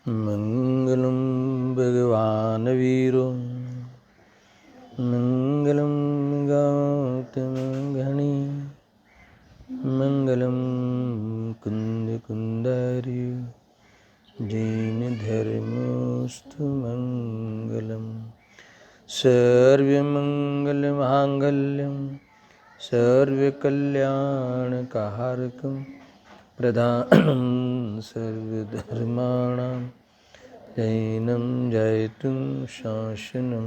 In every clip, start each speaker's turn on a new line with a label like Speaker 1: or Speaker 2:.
Speaker 1: मंगलम भगवान वीरो मंगलम गौतम घनी मंगलम कुंद कुंदारी जैन धर्मोस्तु मंगलम सर्वमंगल मांगल्यम सर्वकल्याणकारकं प्रधानं सर्वधर्माणां जैनं जयतुं शासनं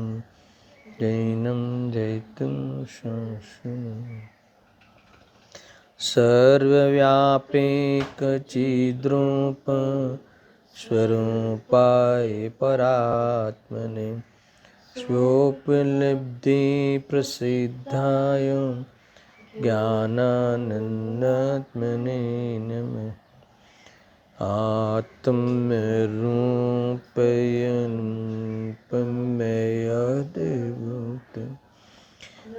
Speaker 1: जैनं जयतुं शासनं सर्वव्यापैकचिद्रूप स्वरूपाय परात्मने स्वोपलब्धि प्रसिद्धाय ज्ञानानन्दात्मने नमः। आत्मरूपयं पम्मयदेवत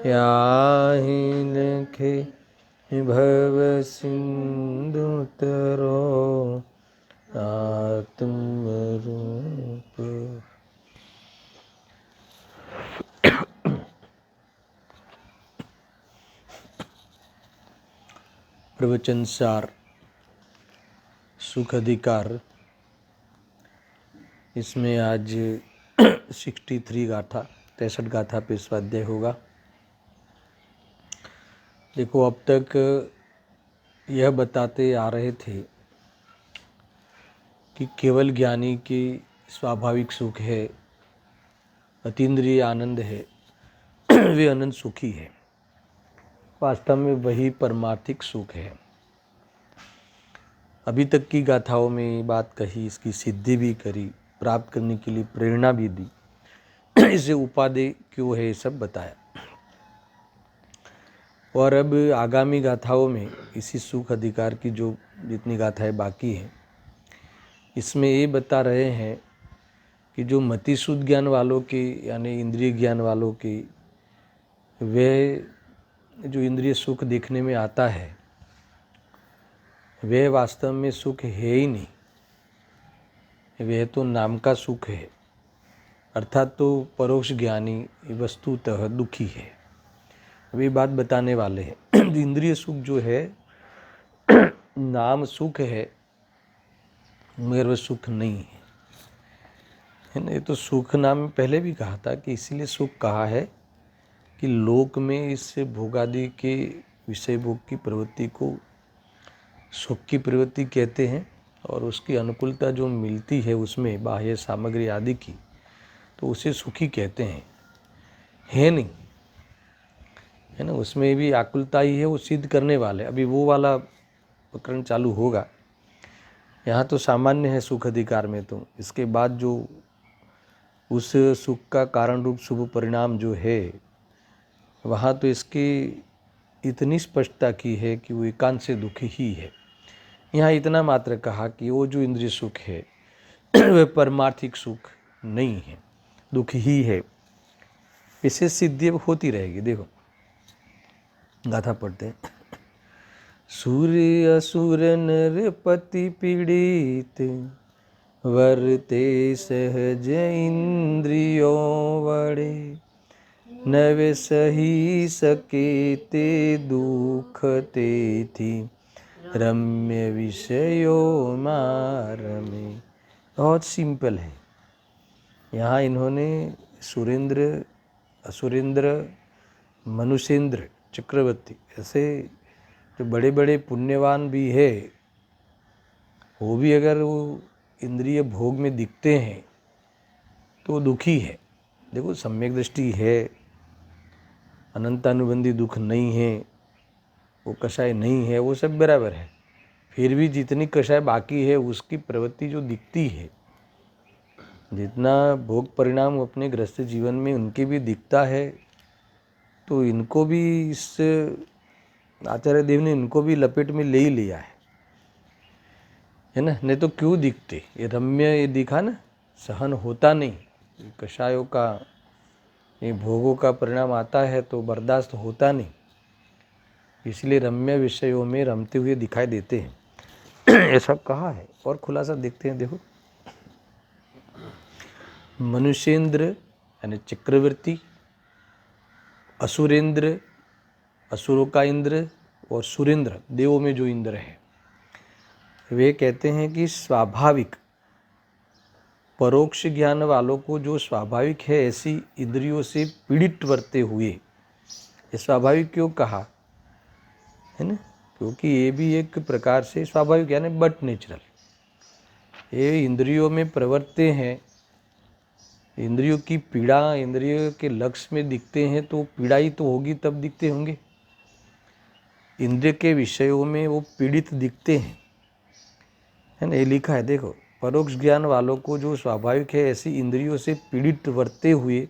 Speaker 1: याहि लखे भवसिन्धुतरो आत्मरूप। प्रवचन सार सुख अधिकार, इसमें आज 63 गाथा 63 गाथा पे स्वाध्याय होगा। देखो, अब तक यह बताते आ रहे थे कि केवल ज्ञानी की स्वाभाविक सुख है, अतीन्द्रिय आनंद है, वे अनंत सुखी है। वास्तव में वही परमार्थिक सुख है। अभी तक की गाथाओं में बात कही, इसकी सिद्धि भी करी, प्राप्त करने के लिए प्रेरणा भी दी, इसे उपादेय क्यों है ये सब बताया। और अब आगामी गाथाओं में इसी सुख अधिकार की जो जितनी गाथाएं बाकी हैं, इसमें ये बता रहे हैं कि जो मति शुद्ध ज्ञान वालों की यानी इंद्रिय ज्ञान वालों की, वे जो इंद्रिय सुख देखने में आता है वह वास्तव में सुख है ही नहीं, वह तो नाम का सुख है। अर्थात तो परोक्ष ज्ञानी वस्तुतः दुखी है। वे बात बताने वाले हैं। इंद्रिय सुख जो है नाम सुख है, मगर वह सुख नहीं है ना। ये तो सुख नाम पहले भी कहा था कि इसीलिए सुख कहा है कि लोक में इस भोगादि के विषय भोग की प्रवृत्ति को सुख की प्रवृत्ति कहते हैं, और उसकी अनुकूलता जो मिलती है उसमें बाह्य सामग्री आदि की, तो उसे सुखी कहते हैं। है नहीं, है ना। उसमें भी आकुलता ही है, वो सिद्ध करने वाले। अभी वो वाला प्रकरण चालू होगा। यहाँ तो सामान्य है सुख अधिकार में, तो इसके बाद जो उस सुख का कारण रूप शुभ परिणाम जो है, वहाँ तो इसकी इतनी स्पष्टता की है कि वो एकांत से दुखी ही है। यहाँ इतना मात्र कहा कि वो जो इंद्रिय सुख है वह परमार्थिक सुख नहीं है, दुख ही है। इससे सिद्धि होती रहेगी। देखो गाथा पढ़ते हैं। सूर्य असुर नर पति पीड़ित वर्ते सहज इंद्रियों वड़े नवे सही सके ते दुख ते थी रम्य विषयों मारमे। बहुत सिंपल है। यहाँ इन्होंने सुरेंद्र, असुरेंद्र, मनुष्येंद्र, चक्रवर्ती, ऐसे जो बड़े बड़े पुण्यवान भी है, वो भी अगर वो इंद्रिय भोग में दिखते हैं तो वो दुखी है। देखो, सम्यक दृष्टि है, अनंतानुबंधी दुख नहीं है, वो कषाय नहीं है, वो सब बराबर है। फिर भी जितनी कषाय बाकी है उसकी प्रवृत्ति जो दिखती है, जितना भोग परिणाम अपने गृहस्थ जीवन में उनके भी दिखता है, तो इनको भी इस आचार्य देव ने इनको भी लपेट में ले ही लिया है ना। नहीं तो क्यों दिखते। ये रम्य ये दिखा ना, सहन होता नहीं, कषायों का ये भोगों का परिणाम आता है तो बर्दाश्त होता नहीं, इसलिए रम्य विषयों में रमते हुए दिखाई देते हैं। ये सब कहा है। और खुलासा देखते हैं। देखो, मनुष्येंद्र यानी चक्रवर्ती, असुरेंद्र असुरों का इंद्र, और सुरेंद्र देवों में जो इंद्र है, वे कहते हैं कि स्वाभाविक परोक्ष ज्ञान वालों को जो स्वाभाविक है ऐसी इंद्रियों से पीड़ित वर्ते हुए, ये स्वाभाविक क्यों कहा है ना, क्योंकि ये भी एक प्रकार से स्वाभाविक यानी बट नेचुरल, ये इंद्रियों में प्रवर्ते हैं, इंद्रियों की पीड़ा इंद्रियों के लक्ष्य में दिखते हैं, तो पीड़ा ही तो होगी तब दिखते होंगे। इंद्रिय के विषयों में वो पीड़ित दिखते हैं, है ना, ये लिखा है देखो, परोक्ष ज्ञान वालों को जो स्वाभाविक है ऐसी इंद्रियों से पीड़ित वर्ते हुए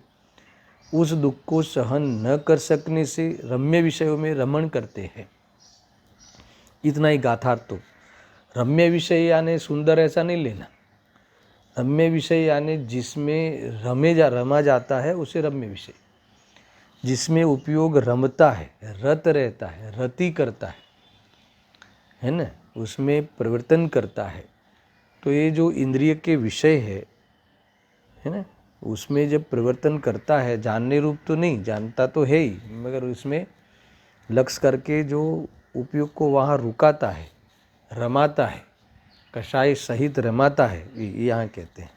Speaker 1: उस दुख को सहन न कर सकने से रम्य विषयों में रमण करते हैं। इतना ही गाथार्थ। तो रम्य विषय यानी सुंदर ऐसा नहीं लेना, रम्य विषय यानी जिसमें रमा जाता है उसे रम्य विषय, जिसमें उपयोग रमता है, रत रहता है, रति करता है ना, उसमें परिवर्तन करता है। तो ये जो इंद्रिय के विषय है ना, उसमें जब परिवर्तन करता है, जानने रूप तो नहीं, जानता तो है ही, मगर उसमें लक्ष्य करके जो उपयोग को वहाँ रुकाता है, रमाता है, कषाय सहित रमाता है, ये यहाँ कहते हैं,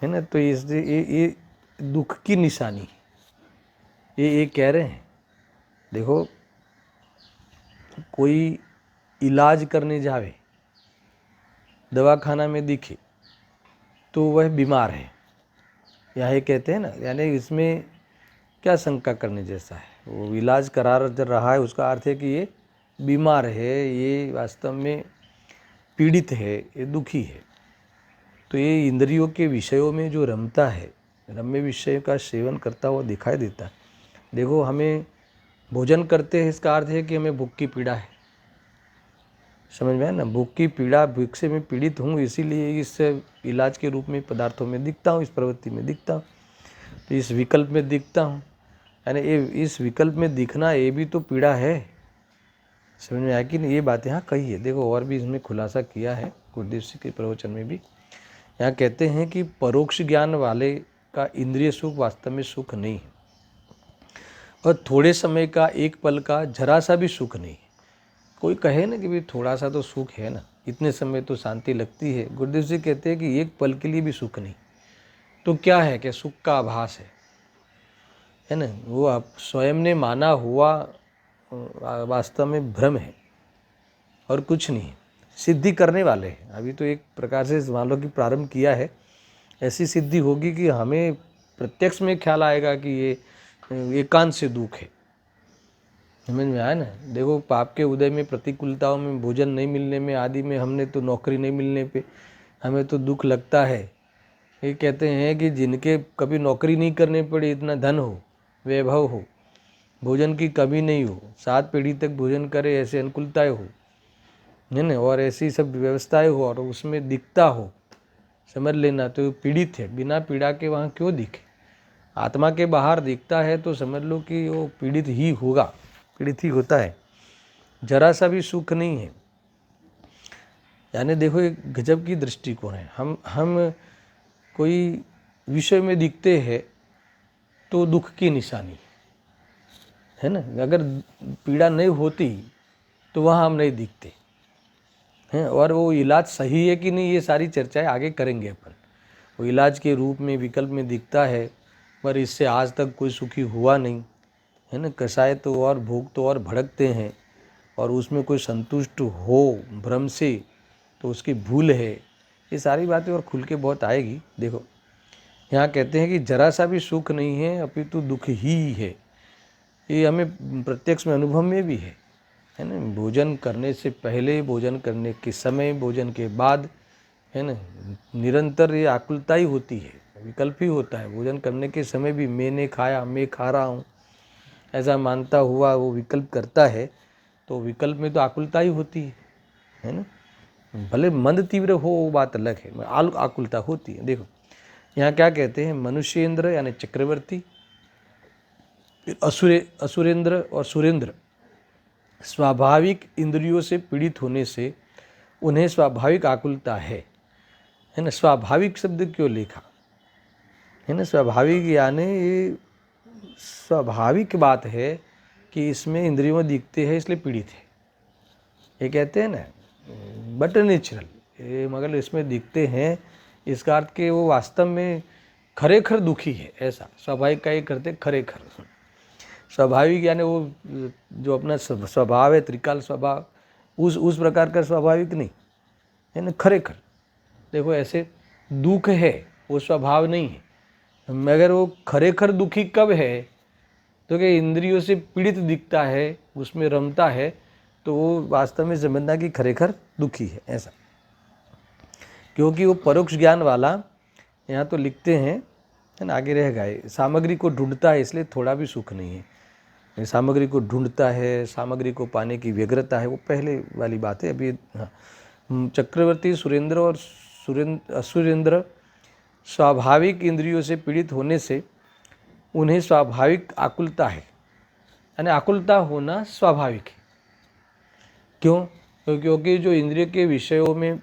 Speaker 1: है ना। तो ये दुख की निशानी, ये कह रहे हैं। देखो, कोई इलाज करने जावे, दवाखाना में दिखे तो वह बीमार है, यहाँ ये कहते हैं ना, यानी इसमें क्या शंका करने जैसा है, वो इलाज करा रहा है, उसका अर्थ है कि ये बीमार है, ये वास्तव में पीड़ित है, ये दुखी है। तो ये इंद्रियों के विषयों में जो रमता है, रम्य विषय का सेवन करता हुआ दिखाई देता है। देखो, हमें भोजन करते हैं, इसका अर्थ है कि हमें भूख की पीड़ा है, समझ में है ना, भूख की पीड़ा, भूख से मैं पीड़ित हूँ, इसीलिए इस इलाज के रूप में पदार्थों में दिखता हूँ, इस प्रवृत्ति में दिखता हूँ, तो इस विकल्प में दिखता हूँ, यानी ये इस विकल्प में दिखना ये भी तो पीड़ा है। समझ में आया कि नहीं, ये बात यहाँ कही है। देखो, और भी इसमें खुलासा किया है गुरुदेव सिंह के प्रवचन में भी। यहाँ कहते हैं कि परोक्ष ज्ञान वाले का इंद्रिय सुख वास्तव में सुख नहीं है, और थोड़े समय का, एक पल का जरा सा भी सुख नहीं है। कोई कहे ना कि भाई थोड़ा सा तो सुख है ना, इतने समय तो शांति लगती है, गुरुदेव जी कहते हैं कि एक पल के लिए भी सुख नहीं। तो क्या है कि सुख का आभास है ना, वो आप स्वयं ने माना हुआ वास्तव में भ्रम है और कुछ नहीं। सिद्धि करने वाले हैं, अभी तो एक प्रकार से मान लो कि प्रारंभ किया है, ऐसी सिद्धि होगी कि हमें प्रत्यक्ष में ख्याल आएगा कि ये एकांत से दुख है। समझ में आया ना। देखो, पाप के उदय में, प्रतिकूलताओं में, भोजन नहीं मिलने में, आदि में, हमने तो नौकरी नहीं मिलने पे हमें तो दुख लगता है। ये कहते हैं कि जिनके कभी नौकरी नहीं करने पड़ी, इतना धन हो, वैभव हो, भोजन की कमी नहीं हो, 7 पीढ़ी तक भोजन करे, ऐसे अनुकूलताएँ हो, है ना, और ऐसी सब व्यवस्थाएं हो, और उसमें दिखता हो, समझ लेना तो पीड़ित है। बिना पीड़ा के वहाँ क्यों दिखे, आत्मा के बाहर दिखता है तो समझ लो कि वो पीड़ित ही होगा, पीड़ित ही होता है, जरा सा भी सुख नहीं है। यानी देखो, एक गजब की दृष्टिकोण है। हम कोई विषय में दिखते हैं तो दुख की निशानी है ना, अगर पीड़ा नहीं होती तो वहाँ हम नहीं दिखते हैं। और वो इलाज सही है कि नहीं, ये सारी चर्चाएं आगे करेंगे अपन। वो इलाज के रूप में, विकल्प में दिखता है, पर इससे आज तक कोई सुखी हुआ नहीं है ना। कसाय तो और भोग तो और भड़कते हैं, और उसमें कोई संतुष्ट हो भ्रम से तो उसकी भूल है। ये सारी बातें और खुल के बहुत आएगी। देखो, यहाँ कहते हैं कि जरा सा भी सुख नहीं है, अपितु दुख ही है। ये हमें प्रत्यक्ष में, अनुभव में भी है ना। भोजन करने से पहले, भोजन करने के समय, भोजन के बाद, है ना, निरंतर ये आकुलता ही होती है, विकल्प ही होता है। भोजन करने के समय भी मैंने खाया, मैं खा रहा हूँ, ऐसा मानता हुआ वो विकल्प करता है, तो विकल्प में तो आकुलता ही होती है ना। भले मंद तीव्र हो वो बात अलग है, आकुलता होती है। देखो, यहाँ क्या कहते हैं, मनुष्येंद्र यानी चक्रवर्ती, असुरेंद्र और सुरेंद्र स्वाभाविक इंद्रियों से पीड़ित होने से उन्हें स्वाभाविक आकुलता है ना। स्वाभाविक शब्द क्यों लिखा, है ना। स्वाभाविक यानी ये स्वाभाविक बात है कि इसमें इंद्रियों में दिखते हैं इसलिए पीड़ित है, ये कहते हैं ना, बट नेचुरल, ये मगर इसमें दिखते हैं इसका अर्थ कि वो वास्तव में खरेखर दुखी है, ऐसा स्वाभाविक का ये करते खरेखर। स्वाभाविक यानी वो जो अपना स्वभाव है, त्रिकाल स्वभाव, उस प्रकार का स्वाभाविक नहीं है ना, खरेखर। देखो ऐसे दुख है वो स्वभाव नहीं है, मगर वो खरेखर दुखी कब है, तो कि इंद्रियों से पीड़ित दिखता है, उसमें रमता है, तो वो वास्तव में समझना कि खरेखर दुखी है, ऐसा। क्योंकि वो परोक्ष ज्ञान वाला, यहाँ तो लिखते हैं है ना, आगे रह गए, सामग्री को ढूंढता है इसलिए थोड़ा भी सुख नहीं है। सामग्री को ढूंढता है, सामग्री को पाने की व्यग्रता है, वो पहले वाली बात है। अभी हाँ, चक्रवर्ती सुरेंद्र और असुरेंद्र स्वाभाविक इंद्रियों से पीड़ित होने से उन्हें स्वाभाविक आकुलता है, यानी आकुलता होना स्वाभाविक है। क्यों? क्योंकि जो इंद्रिय के विषयों में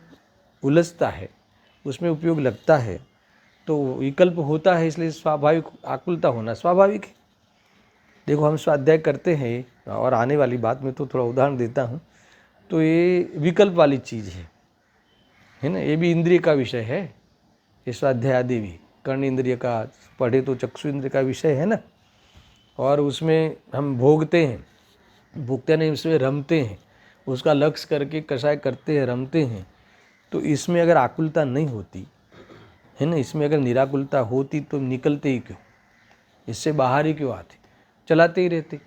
Speaker 1: उलझता है, उसमें उपयोग लगता है, तो विकल्प होता है, इसलिए स्वाभाविक आकुलता होना स्वाभाविक है। देखो हम स्वाध्याय करते हैं, और आने वाली बात में तो थोड़ा उदाहरण देता हूँ, तो ये विकल्प वाली चीज़ है ना, ये भी इंद्रिय का विषय है। ये स्वाध्याय आदि भी कर्ण इंद्रिय का, पढ़े तो चक्षु इंद्रिय का विषय है ना, और उसमें हम भोगते हैं, भोगते नहीं, उसमें रमते हैं, उसका लक्ष्य करके कषाय करते हैं, रमते हैं। तो इसमें अगर आकुलता नहीं होती है ना, इसमें अगर निराकुलता होती तो निकलते ही क्यों, इससे बाहर ही क्यों आते, चलाते ही रहते।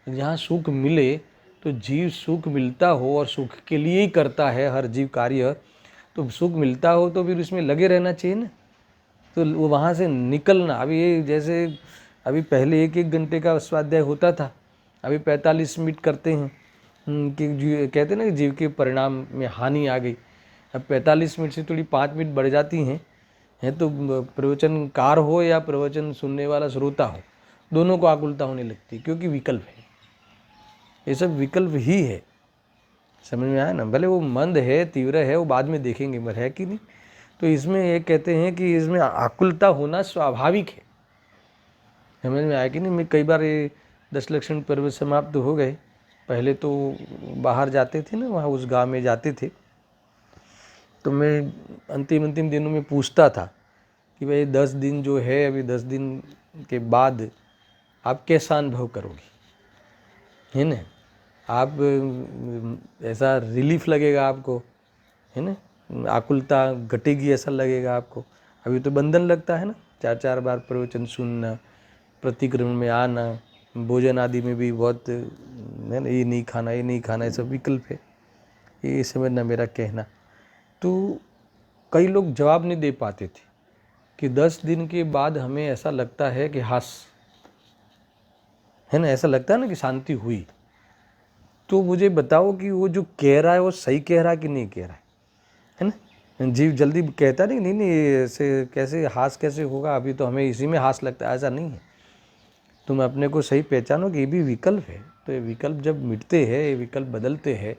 Speaker 1: जहाँ सुख मिले तो जीव सुख मिलता हो और सुख के लिए ही करता है हर जीव कार्य, तो सुख मिलता हो तो फिर उसमें लगे रहना चाहिए ना। तो वो वहाँ से निकलना, अभी ये जैसे अभी पहले 1-1 घंटे का स्वाध्याय होता था, अभी 45 मिनट करते हैं कि कहते हैं ना कि जीव के परिणाम में हानि आ गई। अब 45 मिनट से थोड़ी 5 मिनट बढ़ जाती हैं, तो प्रवचनकार हो या प्रवचन सुनने वाला श्रोता हो, दोनों को आकुलता होने लगती है, क्योंकि विकल्प है, ये सब विकल्प ही है। समझ में आया ना। भले वो मंद है, तीव्र है, वो बाद में देखेंगे, मगर है कि नहीं। तो इसमें ये कहते हैं कि इसमें आकुलता होना स्वाभाविक है। समझ में आया कि नहीं। मैं कई बार ये 10 लक्षण पर्व समाप्त हो गए, पहले तो बाहर जाते थे ना, वहाँ उस गांव में जाते थे, तो मैं अंतिम दिनों में पूछता था कि भाई 10 दिन जो है, अभी 10 दिन के बाद आप कैसा अनुभव करोगे, है ना। आप ऐसा रिलीफ लगेगा आपको, है ना, आकुलता घटेगी ऐसा लगेगा आपको। अभी तो बंधन लगता है ना, 4-4 बार प्रवचन सुनना, प्रतिक्रमण में आना, भोजन आदि में भी बहुत है ना, ये नहीं खाना, ये नहीं खाना, ये सब विकल्प है, ये समझना मेरा कहना। तो कई लोग जवाब नहीं दे पाते थे कि 10 दिन के बाद हमें ऐसा लगता है कि है ना, ऐसा लगता है ना कि शांति हुई। तो मुझे बताओ कि वो जो कह रहा है वो सही कह रहा है कि नहीं कह रहा है ना। जीव जल्दी कहता नहीं ऐसे कैसे हास कैसे होगा, अभी तो हमें इसी में हास लगता है, ऐसा नहीं है। तुम अपने को सही पहचानो कि ये भी विकल्प है। तो ये विकल्प जब मिटते हैं, ये विकल्प बदलते हैं,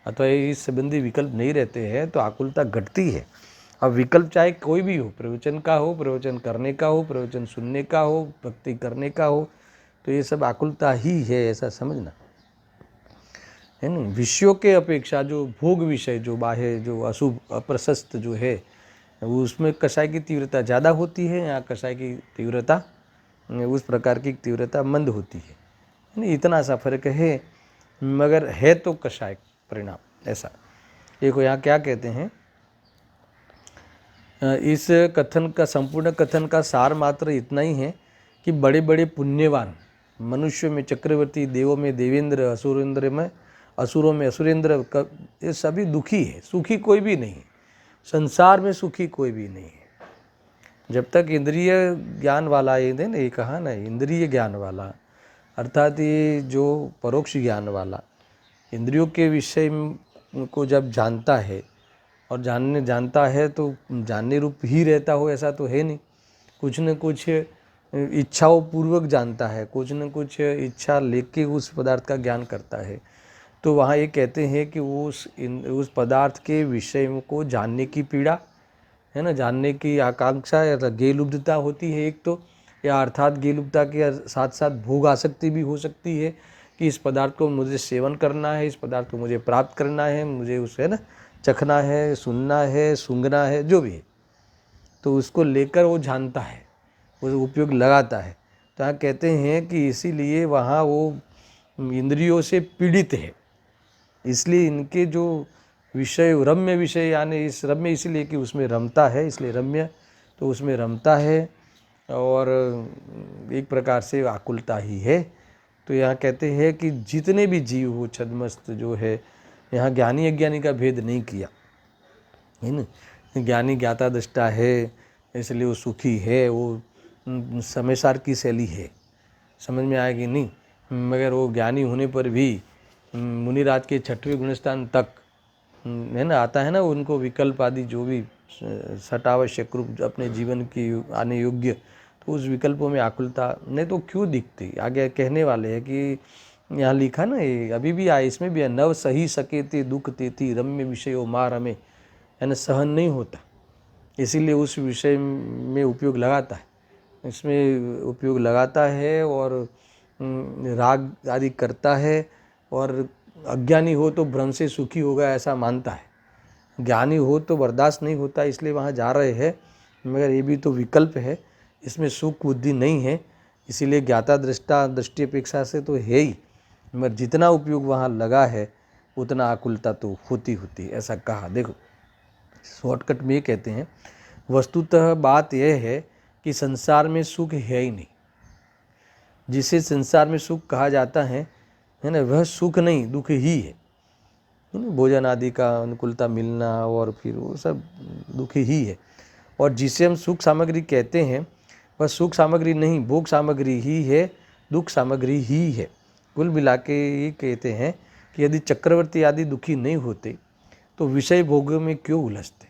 Speaker 1: अथवा इस संबंधी विकल्प नहीं रहते हैं, तो आकुलता घटती है। अब विकल्प चाहे कोई भी हो, प्रवचन का हो, प्रवचन करने का हो, प्रवचन सुनने का हो, भक्ति करने का हो, तो ये सब आकुलता ही है, ऐसा समझना है ना। विषयों के अपेक्षा जो भोग विषय, जो बाह्य, जो अशुभ अप्रशस्त जो है, उसमें कषाय की तीव्रता ज़्यादा होती है, या कषाय की तीव्रता उस प्रकार की तीव्रता मंद होती है ना। इतना सा फर्क है, मगर है तो कषाय परिणाम ऐसा। देखो यहाँ क्या कहते हैं, इस कथन का, संपूर्ण कथन का सार मात्र इतना ही है कि बड़े बड़े पुण्यवान मनुष्यों में चक्रवर्ती, देवों में देवेंद्र, असुरों में असुरेंद्र, ये सभी दुखी है, सुखी कोई भी नहीं है। संसार में सुखी कोई भी नहीं है। जब तक इंद्रिय ज्ञान वाला, ये कहा ना, इंद्रिय ज्ञान वाला, अर्थात ये जो परोक्ष ज्ञान वाला इंद्रियों के विषय को जब जानता है, और जानता है तो जानने रूप ही रहता हो ऐसा तो है नहीं, कुछ न कुछ इच्छाओं पूर्वक जानता है, कुछ न कुछ इच्छा लेके उस पदार्थ का ज्ञान करता है। तो वहाँ ये कहते हैं कि उस पदार्थ के विषय को जानने की पीड़ा है ना, जानने की आकांक्षा या गेलुब्धता होती है एक तो, या अर्थात गेलुब्धता के साथ साथ भोग आसक्ति भी हो सकती है कि इस पदार्थ को मुझे सेवन करना है, इस पदार्थ को मुझे प्राप्त करना है, मुझे उसे ना चखना है, सुनना है, सूंघना है, जो भी है, तो उसको लेकर वो जानता है, वो उपयोग लगाता है। तो यहाँ कहते हैं कि इसीलिए वहाँ वो इंद्रियों से पीड़ित है, इसलिए इनके जो विषय रम्य विषय, यानी इस रम्य इसलिए कि उसमें रमता है, इसलिए रम्य, तो उसमें रमता है और एक प्रकार से आकुलता ही है। तो यहाँ कहते हैं कि जितने भी जीव हो छद्मस्त जो है, यहाँ ज्ञानी अज्ञानी का भेद नहीं किया है ना। ज्ञानी ज्ञाता दृष्टा है, इसलिए वो सुखी है, वो समय सार की शैली है, समझ में आएगी नहीं। मगर वो ज्ञानी होने पर भी मुनिराज के 6वें गुणस्थान तक है ना आता है ना, उनको विकल्प आदि जो भी सटावश्यक रूप अपने जीवन की आने योग्य, तो उस विकल्पों में आकुलता नहीं तो क्यों दिखती। आगे कहने वाले हैं कि यहाँ लिखा ना, ये अभी भी आए, इसमें भी है, नव सही सके ते दुख तेती रम्य विषयो मार हमें, है ना, सहन नहीं होता, इसीलिए उस विषय में उपयोग लगाता है, इसमें उपयोग लगाता है और राग आदि करता है। और अज्ञानी हो तो भ्रम से सुखी होगा ऐसा मानता है, ज्ञानी हो तो बर्दाश्त नहीं होता, इसलिए वहाँ जा रहे हैं। मगर ये भी तो विकल्प है, इसमें सुख बुद्धि नहीं है, इसीलिए ज्ञाता दृष्टा दृष्टि अपेक्षा से तो है ही, मगर जितना उपयोग वहाँ लगा है उतना आकुलता तो होती होती, ऐसा कहा। देखो शॉर्टकट में ये कहते हैं, वस्तुतः बात यह है कि संसार में सुख है ही नहीं। जिसे संसार में सुख कहा जाता है ना, वह सुख नहीं दुख ही है। भोजन आदि का अनुकूलता मिलना और फिर वो सब दुख ही है। और जिसे हम सुख सामग्री कहते हैं वह सुख सामग्री नहीं, भोग सामग्री ही है, दुख सामग्री ही है। कुल मिला के ये कहते हैं कि यदि चक्रवर्ती आदि दुखी नहीं होते तो विषय भोगों में क्यों उलझते,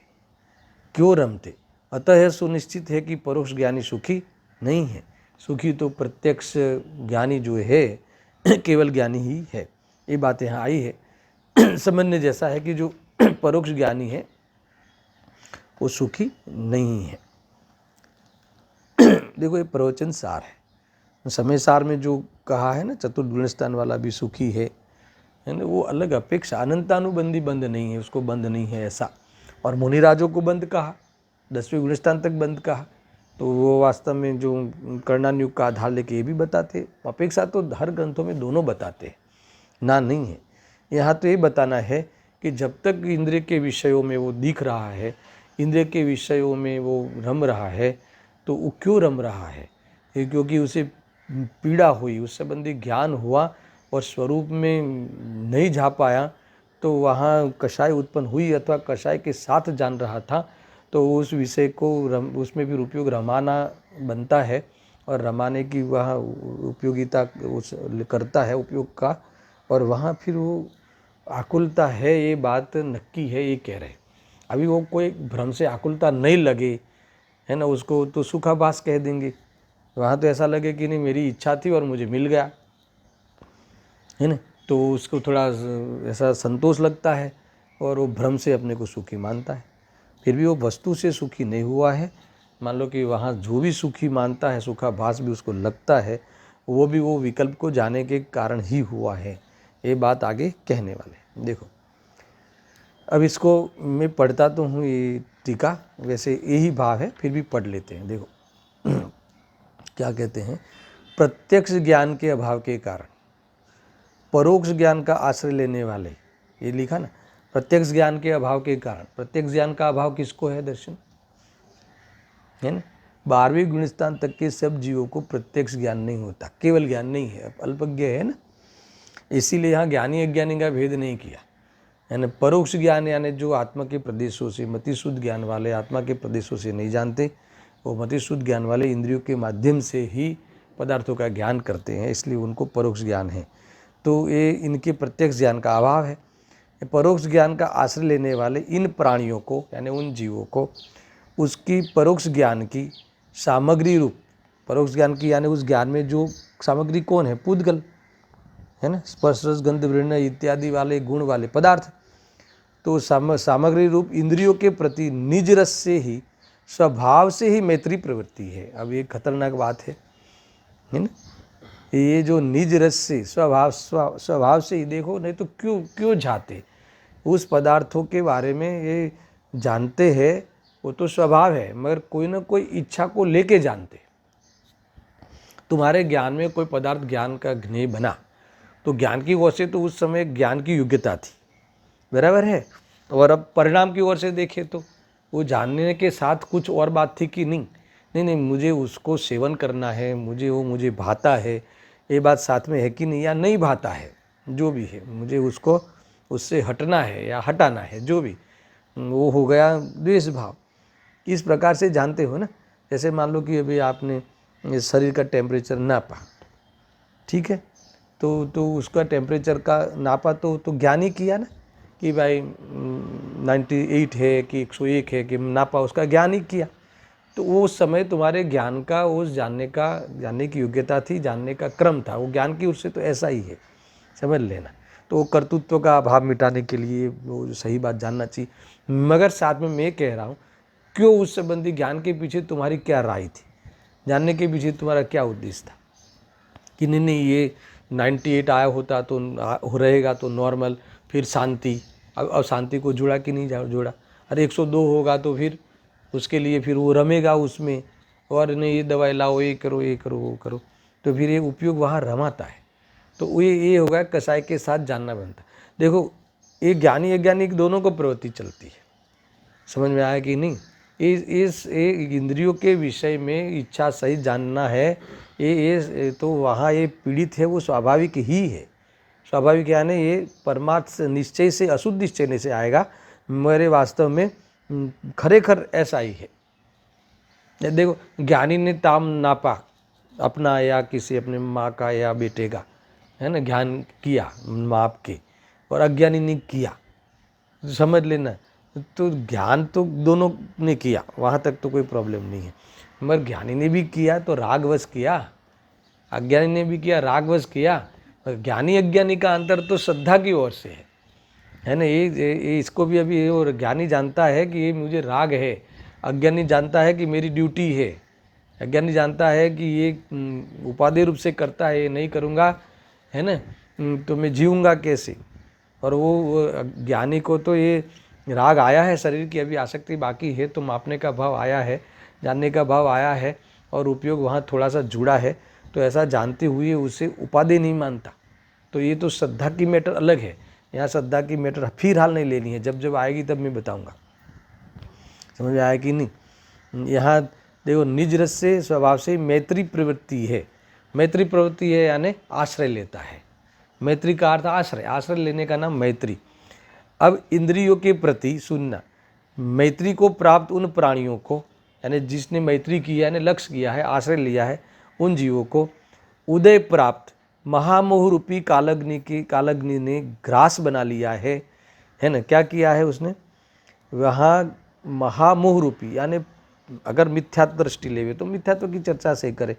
Speaker 1: क्यों रमते। अतः यह सुनिश्चित है कि परोक्ष ज्ञानी सुखी नहीं है, सुखी तो प्रत्यक्ष ज्ञानी जो है केवल ज्ञानी ही है। ये बात यहाँ आई है, समझने जैसा है कि जो परोक्ष ज्ञानी है वो सुखी नहीं है। देखो ये प्रवचन सार है, समय सार में जो कहा है ना, चतुर्थ गुणस्थान वाला भी सुखी है ना, वो अलग अपेक्षा, अनंतानुबंधी बंध नहीं है, उसको बंध नहीं है ऐसा। और मुनिराजों को बंध कहा, 10वें गुणस्थान तक बंध कहा, तो वो वास्तव में जो कर्णानुयुग का आधार लेके ये भी बताते, अपेक्षा तो हर ग्रंथों में दोनों बताते ना नहीं है। यहाँ तो ये बताना है कि जब तक इंद्रिय के विषयों में वो दिख रहा है, इंद्रिय के विषयों में वो रम रहा है, तो वो क्यों रम रहा है, क्योंकि उसे पीड़ा हुई, उस संबंधी ज्ञान हुआ और स्वरूप में नहीं जा पाया, तो वहाँ कषाय उत्पन्न हुई अथवा कषाय के साथ जान रहा था, तो उस विषय को उसमें भी उपयोग रमाना बनता है और रमाने की वह उपयोगिता उस करता है उपयोग का, और वहाँ फिर वो आकुलता है, ये बात नक्की है, ये कह रहे। अभी वो कोई भ्रम से आकुलता नहीं लगे है ना, उसको तो सुखाभास कह देंगे। वहाँ तो ऐसा लगे कि नहीं मेरी इच्छा थी और मुझे मिल गया है ना, तो उसको थोड़ा ऐसा संतोष लगता है और वो भ्रम से अपने को सुखी मानता है। फिर भी वो वस्तु से सुखी नहीं हुआ है। मान लो कि वहाँ जो भी सुखी मानता है, सुखाभास भी उसको लगता है, वो भी वो विकल्प को जाने के कारण ही हुआ है। ये बात आगे कहने वाले। देखो अब इसको मैं पढ़ता तो हूँ ये टीका, वैसे यही भाव है, फिर भी पढ़ लेते हैं। देखो क्या कहते हैं, प्रत्यक्ष ज्ञान के अभाव के कारण परोक्ष ज्ञान का आश्रय लेने वाले, ये लिखा ना, प्रत्यक्ष ज्ञान के अभाव के कारण। प्रत्यक्ष ज्ञान का अभाव किसको है, दर्शन है ना। 12वें गुणस्थान तक के सब जीवों को प्रत्यक्ष ज्ञान नहीं होता, केवल ज्ञान नहीं है, अल्पज्ञ है ना, इसीलिए यहाँ ज्ञानी अज्ञानी का भेद नहीं किया है ना। परोक्ष ज्ञान यानी जो आत्मा के प्रदेशों से, मतिशुद्ध ज्ञान वाले आत्मा के प्रदेशों से नहीं जानते, वो मतिशुद्ध ज्ञान वाले इंद्रियों के माध्यम से ही पदार्थों का ज्ञान करते हैं, इसलिए उनको परोक्ष ज्ञान है। तो ये इनके प्रत्यक्ष ज्ञान का अभाव है। परोक्ष ज्ञान का आश्रय लेने वाले इन प्राणियों को यानी उन जीवों को उसकी परोक्ष ज्ञान की सामग्री रूप, परोक्ष ज्ञान की यानी उस ज्ञान में जो सामग्री कौन है, पूतगल है ना, स्पर्श रस गंध वर्ण इत्यादि वाले गुण वाले पदार्थ, तो सामग्री रूप इंद्रियों के प्रति निज रस से ही, स्वभाव से ही मैत्री प्रवृत्ति है। अब ये खतरनाक बात है ना। ये जो निज रस से स्वभाव से ही, देखो नहीं तो क्यों जाते उस पदार्थों के बारे में, ये जानते हैं वो तो स्वभाव है, मगर कोई ना कोई इच्छा को लेके जानते। तुम्हारे ज्ञान में कोई पदार्थ ज्ञान का ज्ञेय बना तो ज्ञान की ओर से तो उस समय ज्ञान की योग्यता थी, बराबर है। और अब परिणाम की ओर से देखें तो वो जानने के साथ कुछ और बात थी कि नहीं मुझे उसको सेवन करना है, मुझे भाता है, ये बात साथ में है कि नहीं, या नहीं भाता है, जो भी है मुझे उसको उससे हटना है या हटाना है, जो भी वो हो गया द्वेष भाव। इस प्रकार से जानते हो ना। जैसे मान लो कि अभी आपने शरीर का टेम्परेचर नापा, ठीक है, तो उसका टेम्परेचर का नापा तो ज्ञान ही किया ना कि भाई 98 है कि 101 है कि नापा, उसका ज्ञान ही किया। तो वो उस समय तुम्हारे ज्ञान का, उस जानने की योग्यता थी, जानने का क्रम था, वो ज्ञान की उससे तो ऐसा ही है, समझ लेना। तो कर्तृत्व का अभाव मिटाने के लिए वो सही बात जानना चाहिए। मगर साथ में मैं कह रहा हूँ, क्यों उस संबंधी ज्ञान के पीछे तुम्हारी क्या राय थी, जानने के पीछे तुम्हारा क्या उद्देश्य था कि नहीं ये 98 आया होता तो हो रहेगा तो नॉर्मल, फिर शांति। अब शांति को जुड़ा कि नहीं जोड़ा, अरे 102 होगा तो फिर उसके लिए फिर वो रमेगा उसमें, और नहीं ये दवाई लाओ, ये करो वो करो, तो फिर ये उपयोग वहाँ रमाता है। तो ये होगा कसाई के साथ जानना बनता। देखो ये ज्ञानी अज्ञानी दोनों को प्रवृत्ति चलती है, समझ में आया कि नहीं। इस इंद्रियों के विषय में इच्छा सहित जानना है, ये तो वहाँ ये पीड़ित है, वो स्वाभाविक ही है। स्वाभाविक यानी ये परमार्थ निश्चय से, अशुद्ध निश्चय से आएगा, मेरे वास्तव में खरेखर ऐसा ही है। देखो ज्ञानी ने ताम नापा अपना या किसी अपने माँ का या बेटे का, है ना, ज्ञान किया माप के, और अज्ञानी ने किया, समझ लेना। तो ज्ञान तो दोनों ने किया, वहाँ तक तो कोई प्रॉब्लम नहीं है, मगर ज्ञानी ने भी किया तो रागवश किया, अज्ञानी ने भी किया रागवश किया। ज्ञानी अज्ञानी का अंतर तो श्रद्धा की ओर से है ना। ये इसको भी अभी, और ज्ञानी जानता है कि ये मुझे राग है, अज्ञानी जानता है कि मेरी ड्यूटी है, अज्ञानी जानता है कि ये उपादेय रूप से करता है, ये नहीं करूँगा, है ना, तो मैं जीऊँगा कैसे। और वो ज्ञानी को तो ये राग आया है, शरीर की अभी आसक्ति बाकी है, तो मापने का भाव आया है, जानने का भाव आया है, और उपयोग वहाँ थोड़ा सा जुड़ा है, तो ऐसा जानते हुए उसे उपादेय नहीं मानता। तो ये तो श्रद्धा की मैटर अलग है, यहाँ श्रद्धा की मैटर फिर हाल नहीं लेनी है, जब आएगी तब मैं बताऊँगा, समझ में आया कि नहीं। यहाँ देखो निज रस से, स्वभाव से मैत्री प्रवृत्ति है। मैत्री प्रवृत्ति है यानी आश्रय लेता है, मैत्री का अर्थ आश्रय लेने का नाम मैत्री। अब इंद्रियों के प्रति सुनना, मैत्री को प्राप्त उन प्राणियों को, यानी जिसने मैत्री किया, यानी लक्ष्य किया है, आश्रय लिया है, उन जीवों को उदय प्राप्त महामोह रूपी कालग्नि ने ग्रास बना लिया है ना। क्या किया है उसने, वहाँ महामोह रूपी, यानी अगर मिथ्यात्व दृष्टि लेवे तो मिथ्यात्व की चर्चा से करे,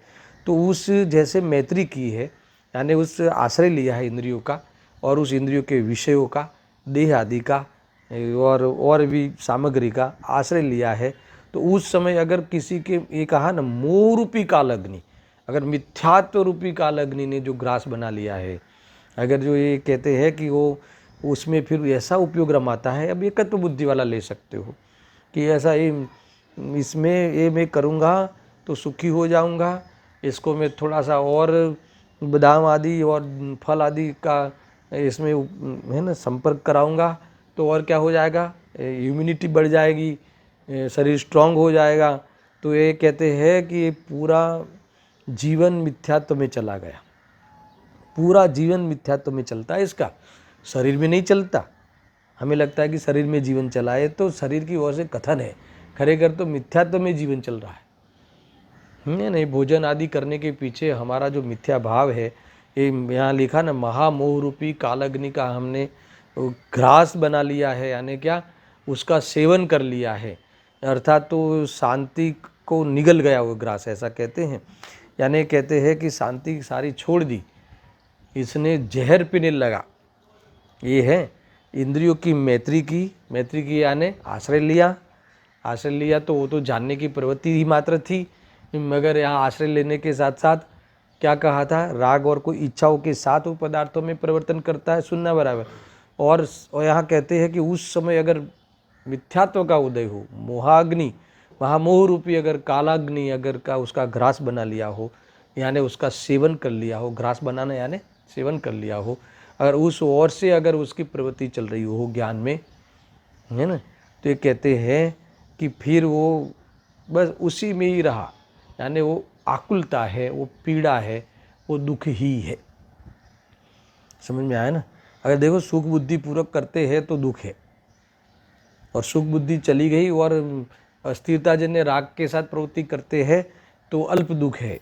Speaker 1: तो उस जैसे मैत्री की है, यानी उस आश्रय लिया है इंद्रियों का, और उस इंद्रियों के विषयों का, देह आदि का, और भी सामग्री का आश्रय लिया है। तो उस समय अगर किसी के, ये कहा ना मोह रूपी कालग्नि, अगर मिथ्यात्व रूपी कालग्नि ने जो ग्रास बना लिया है, अगर जो ये कहते हैं कि वो उसमें फिर ऐसा उपयोग रमाता है, अब एकत्व बुद्धि वाला ले सकते हो कि ऐसा इसमें ये मैं करूँगा तो सुखी हो जाऊँगा, इसको मैं थोड़ा सा और बादाम आदि और फल आदि का इसमें है ना संपर्क कराऊँगा तो और क्या हो जाएगा, इम्यूनिटी बढ़ जाएगी, शरीर स्ट्रांग हो जाएगा। तो ये कहते हैं कि ये पूरा जीवन मिथ्यात्व में चला गया, पूरा जीवन मिथ्यात्व में चलता है, इसका शरीर में नहीं चलता। हमें लगता है कि शरीर में जीवन चला है, तो शरीर की ओर से कथन है, खरेखर तो मिथ्यात्व में जीवन चल रहा है। नहीं, भोजन आदि करने के पीछे हमारा जो मिथ्या भाव है, ये यहाँ लिखा ना महामोह रूपी कालग्नि का हमने ग्रास बना लिया है, यानी क्या, उसका सेवन कर लिया है, अर्थात तो शांति को निगल गया वो ग्रास, ऐसा कहते हैं। यानी कहते हैं कि शांति सारी छोड़ दी, इसने जहर पीने लगा, ये है। इंद्रियों की मैत्री की यानी आश्रय लिया तो वो तो जानने की प्रवृत्ति ही मात्र थी, मगर यहाँ आश्रय लेने के साथ साथ क्या कहा था, राग और कोई इच्छाओं के साथ वो पदार्थों में परिवर्तन करता है, सुनना बराबर। और यहाँ कहते हैं कि उस समय अगर मिथ्यात्व का उदय हो, मोहाग्नि, महामोह रूपी अगर कालाग्नि अगर का उसका ग्रास बना लिया हो, यानी उसका सेवन कर लिया हो, ग्रास बनाना यानी सेवन कर लिया हो, अगर उस ओर से अगर उसकी प्रवृत्ति चल रही हो ज्ञान में, है ना, तो ये कहते हैं कि फिर वो बस उसी में ही रहा, यानी वो आकुलता है, वो पीड़ा है, वो दुख ही है। समझ में आया ना। अगर देखो सुख बुद्धि पूर्वक करते हैं तो दुख है, और सुख बुद्धि चली गई और अस्थिरताजन्य राग के साथ प्रवृत्ति करते हैं तो अल्प दुख है।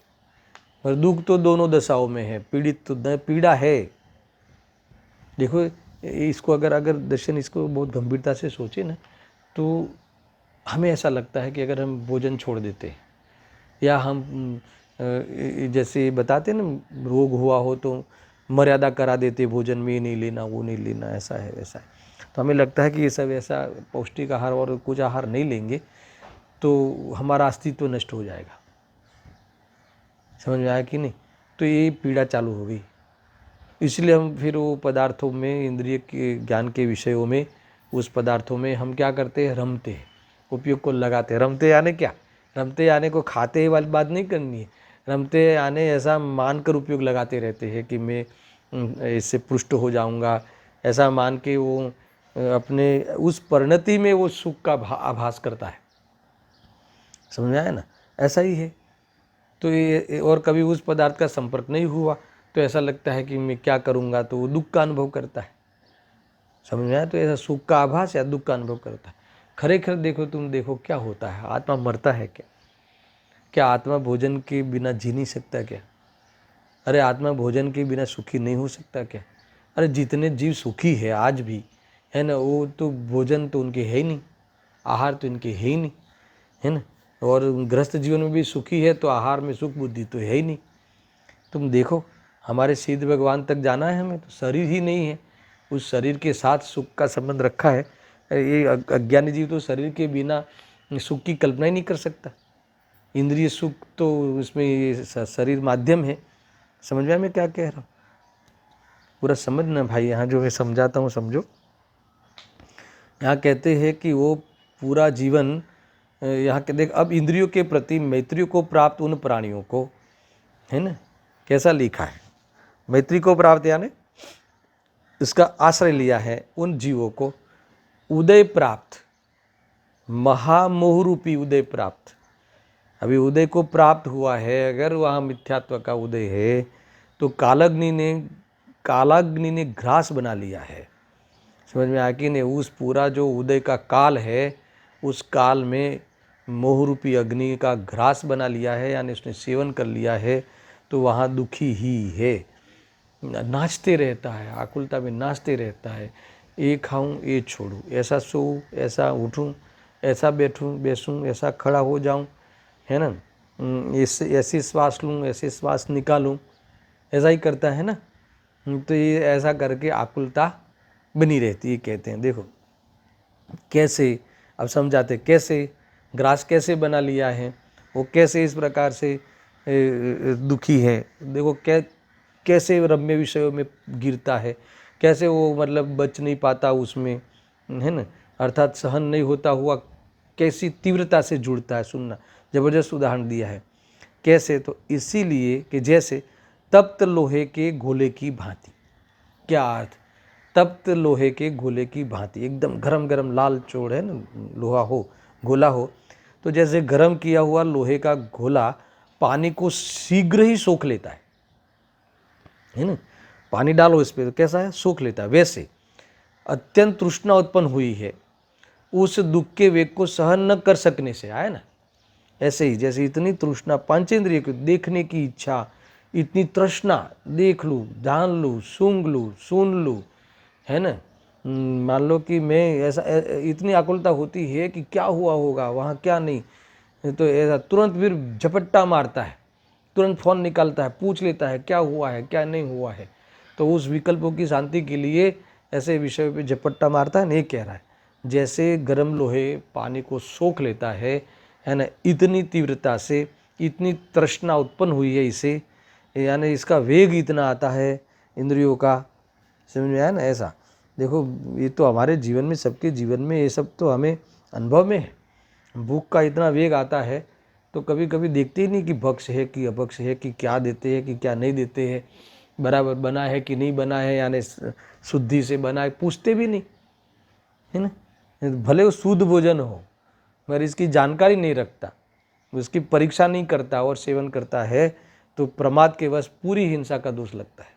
Speaker 1: और दुख तो दोनों दशाओं में है, पीड़ित तो पीड़ा है। देखो इसको अगर दर्शन इसको बहुत गंभीरता से सोचे ना, तो हमें ऐसा लगता है कि अगर हम भोजन छोड़ देते या हम जैसे बताते ना, रोग हुआ हो तो मर्यादा करा देते, भोजन में ये नहीं लेना, वो नहीं लेना, ऐसा है वैसा है, तो हमें लगता है कि ये सब ऐसा पौष्टिक आहार और कुछ आहार नहीं लेंगे तो हमारा अस्तित्व नष्ट हो जाएगा। समझ में आया कि नहीं। तो ये पीड़ा चालू हो गई, इसलिए हम फिर वो पदार्थों में, इंद्रिय के ज्ञान के विषयों में, उस पदार्थों में हम क्या करते हैं, रमते हैं, उपयोग को लगाते हैं। रमते यानी क्या, रमते यानी को खाते ही वाली बात नहीं करनी है, रमते यानी ऐसा मानकर उपयोग लगाते रहते हैं कि मैं इससे पुष्ट हो जाऊंगा, ऐसा मान के वो अपने उस परिणति में वो सुख का आभास करता है। समझ में आया ना, ऐसा ही है। तो ये और कभी उस पदार्थ का संपर्क नहीं हुआ तो ऐसा लगता है कि मैं क्या करूँगा, तो वो दुख का अनुभव करता है। समझ में आया। तो ऐसा सुख का आभास या दुख का अनुभव करता है। खरेखर देखो, तुम देखो क्या होता है, आत्मा मरता है क्या? क्या आत्मा भोजन के बिना जी नहीं सकता क्या? अरे आत्मा भोजन के बिना सुखी नहीं हो सकता क्या? अरे जितने जीव सुखी है आज भी, है ना, वो तो भोजन तो उनके है ही नहीं, आहार तो इनके है ही नहीं, है ना। और गृहस्थ जीवन में भी सुखी है तो आहार में सुख बुद्धि तो है ही नहीं। तुम देखो हमारे सिद्ध भगवान तक जाना है हमें, तो शरीर ही नहीं है, उस शरीर के साथ सुख का संबंध रखा है। ये अज्ञानी जीव तो शरीर के बिना सुख की कल्पना ही नहीं कर सकता। इंद्रिय सुख तो उसमें ये शरीर माध्यम है। समझ में मैं क्या कह रहा हूँ? पूरा समझना भाई, यहाँ जो मैं समझाता हूँ समझो। यहाँ कहते हैं कि वो पूरा जीवन, यहाँ के देख, अब इंद्रियों के प्रति मैत्री को प्राप्त उन प्राणियों को, है ना, कैसा लिखा है, मैत्री को प्राप्त यानी इसका आश्रय लिया है उन जीवों को, उदय प्राप्त, महामोह रूपी उदय प्राप्त। अभी उदय को प्राप्त हुआ है, अगर वहाँ मिथ्यात्व का उदय है तो कालाग्नि ने ग्रास बना लिया है। समझ में आया कि नहीं। उस पूरा जो उदय का काल है, उस काल में मोह रूपी अग्नि का ग्रास बना लिया है, यानी उसने सेवन कर लिया है, तो वहाँ दुखी ही है, नाचते रहता है, आकुलता में नाचते रहता है, ये खाऊं ये छोड़ूं, ऐसा सोऊं ऐसा उठूं, ऐसा बैसूं ऐसा खड़ा हो जाऊं, है ना, ऐसे श्वास लूं ऐसे श्वास निकालूं, ऐसा ही करता है ना। तो ये ऐसा करके आकुलता बनी रहती है। कहते हैं देखो कैसे, अब समझाते कैसे ग्रास कैसे बना लिया है, वो कैसे इस प्रकार से दुखी है। देखो कैसे रम्य विषयों में गिरता है, कैसे वो मतलब बच नहीं पाता उसमें, है ना, अर्थात सहन नहीं होता हुआ कैसी तीव्रता से जुड़ता है। सुनना, जबरदस्त उदाहरण दिया है। कैसे, तो इसीलिए कि जैसे तप्त लोहे के गोले की भांति। क्या अर्थ, तप्त लोहे के गोले की भांति, एकदम गरम गरम लाल चोड़ है ना, लोहा हो, गोला हो, तो जैसे गरम किया हुआ लोहे का गोला पानी को शीघ्र ही सोख लेता है ना, पानी डालो इस पर तो कैसा है, सोख लेता है। वैसे अत्यंत तृष्णा उत्पन्न हुई है, उस दुख के वेग को सहन न कर सकने से, आया ना, ऐसे ही जैसे इतनी तृष्णा पंचेंद्रिय को देखने की इच्छा, इतनी तृष्णा, देख लूँ जान लूँ सूंघ लूँ सुन लूँ, है ना, मान लो कि मैं ऐसा, इतनी आकुलता होती है कि क्या हुआ होगा वहाँ क्या नहीं, तो ऐसा तुरंत फिर झपट्टा मारता है, तुरंत फ़ोन निकालता है, पूछ लेता है क्या हुआ है क्या नहीं हुआ है। तो उस विकल्पों की शांति के लिए ऐसे विषय पे झपट्टा मारता है, नहीं कह रहा है। जैसे गर्म लोहे पानी को सोख लेता है ना, इतनी तीव्रता से, इतनी तृष्णा उत्पन्न हुई है इसे, यानी इसका वेग इतना आता है इंद्रियों का, समझ में आया ना। ऐसा देखो, ये तो हमारे जीवन में, सबके जीवन में ये सब तो हमें अनुभव में है। भूख का इतना वेग आता है तो कभी कभी देखते ही नहीं कि भक्ष है कि अभक्ष है, कि क्या देते हैं कि क्या नहीं देते हैं, बराबर बना है कि नहीं बना है, यानी शुद्धि से बना है, पूछते भी नहीं, है ना। भले वो शुद्ध भोजन हो मगर इसकी जानकारी नहीं रखता, उसकी परीक्षा नहीं करता और सेवन करता है तो प्रमाद के वश पूरी हिंसा का दोष लगता है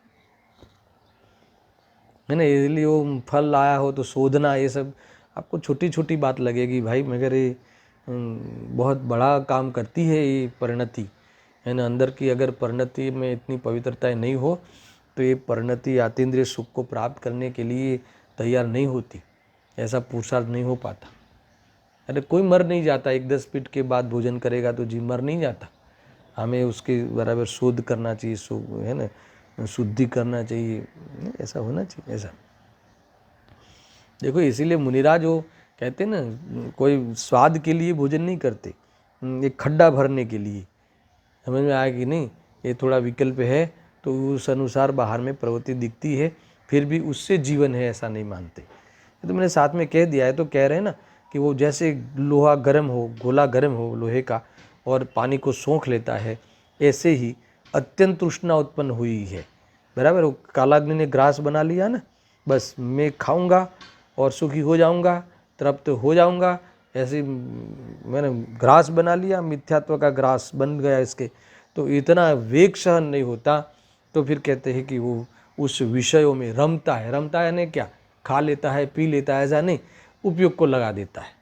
Speaker 1: ना। इसलिए वो फल लाया हो तो शोधना, ये सब आपको छोटी छोटी बात लगेगी भाई, मगर ये बहुत बड़ा काम करती है ये परिणति, है ना। अंदर की अगर परिणति में इतनी पवित्रता नहीं हो तो ये परिणति आतीन्द्रिय सुख को प्राप्त करने के लिए तैयार नहीं होती, ऐसा पुरुषार्थ नहीं हो पाता। अरे कोई मर नहीं जाता, 1-10 पीठ के बाद भोजन करेगा तो जी मर नहीं जाता। हमें उसके बराबर शोध करना चाहिए, है ना, शुद्धि करना चाहिए, ऐसा होना चाहिए। ऐसा देखो, इसीलिए मुनिराज वो कहते हैं ना, कोई स्वाद के लिए भोजन नहीं करते, एक खड्डा भरने के लिए। समझ में आया कि नहीं। ये थोड़ा विकल्प है तो उस अनुसार बाहर में प्रवृत्ति दिखती है, फिर भी उससे जीवन है ऐसा नहीं मानते। तो मैंने साथ में कह दिया है, तो कह रहे हैं ना कि वो जैसे लोहा गर्म हो, गोला गर्म हो लोहे का और पानी को सोख लेता है, ऐसे ही अत्यंत तृष्णा उत्पन्न हुई है, बराबर। वो कालाग्नि ने ग्रास बना लिया ना, बस मैं खाऊंगा और सुखी हो जाऊंगा, तृप्त हो जाऊंगा, ऐसे मैंने ग्रास बना लिया, मिथ्यात्व का ग्रास बन गया इसके, तो इतना वेग सहन नहीं होता। तो फिर कहते हैं कि वो उस विषयों में रमता है। रमता है ने क्या, खा लेता है, पी लेता है, ऐसा नहीं, उपयोग को लगा देता है।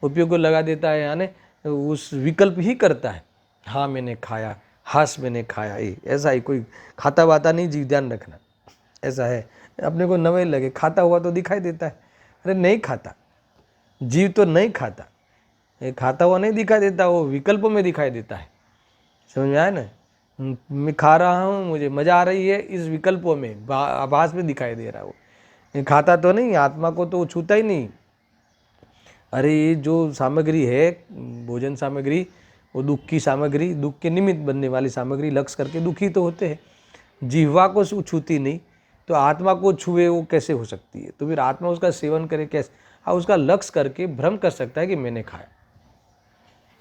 Speaker 1: उपयोग को लगा देता है यानी उस विकल्प ही करता है, हाँ मैंने खाया, हास मैंने खाया, ये ऐसा ही। कोई खाता वाता नहीं जी, ध्यान रखना, ऐसा है। अपने को नवे लगे, खाता हुआ तो दिखाई देता है, अरे नहीं खाता, जीव तो नहीं खाता, ये खाता हुआ नहीं दिखाई देता, वो विकल्पों में दिखाई देता है। समझ में आया ना। मैं खा रहा हूँ, मुझे मजा आ रही है, इस विकल्पों में, आभास में दिखाई दे रहा है। वो खाता तो नहीं, आत्मा को तो वो छूता ही नहीं। अरे ये जो सामग्री है, भोजन सामग्री, वो दुख की सामग्री, दुख के निमित्त बनने वाली सामग्री, लक्ष्य करके दुखी तो होते हैं। जिह्वा को छूती नहीं तो आत्मा को छुए वो कैसे हो सकती है। तो फिर आत्मा उसका सेवन करे कैसे, हाँ उसका लक्ष्य करके भ्रम कर सकता है कि मैंने खाया,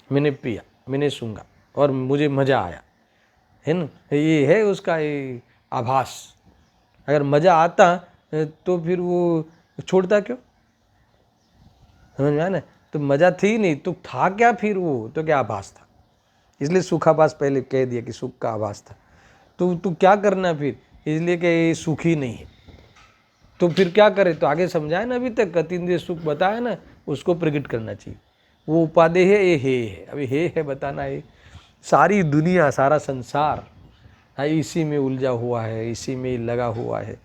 Speaker 1: मैंने पिया, मैंने सूंघा और मुझे मज़ा आया, है ना। ये है उसका ये आभास। अगर मज़ा आता तो फिर वो छोड़ता क्यों, समझ में आया ना। तो मज़ा थी नहीं तो था क्या फिर, वो तो क्या आभास था। इसलिए सुखाभास पहले कह दिया कि सुख का आभास था। तो तू क्या करना फिर, इसलिए कि ये सुखी नहीं है तो फिर क्या करे। तो आगे समझाया ना, अभी तक अतीन्द्रिय सुख बताया ना, उसको प्रकट करना चाहिए। वो उपादेय है, ये है, अभी है बताना है। सारी दुनिया, सारा संसार इसी में उलझा हुआ है, इसी में लगा हुआ है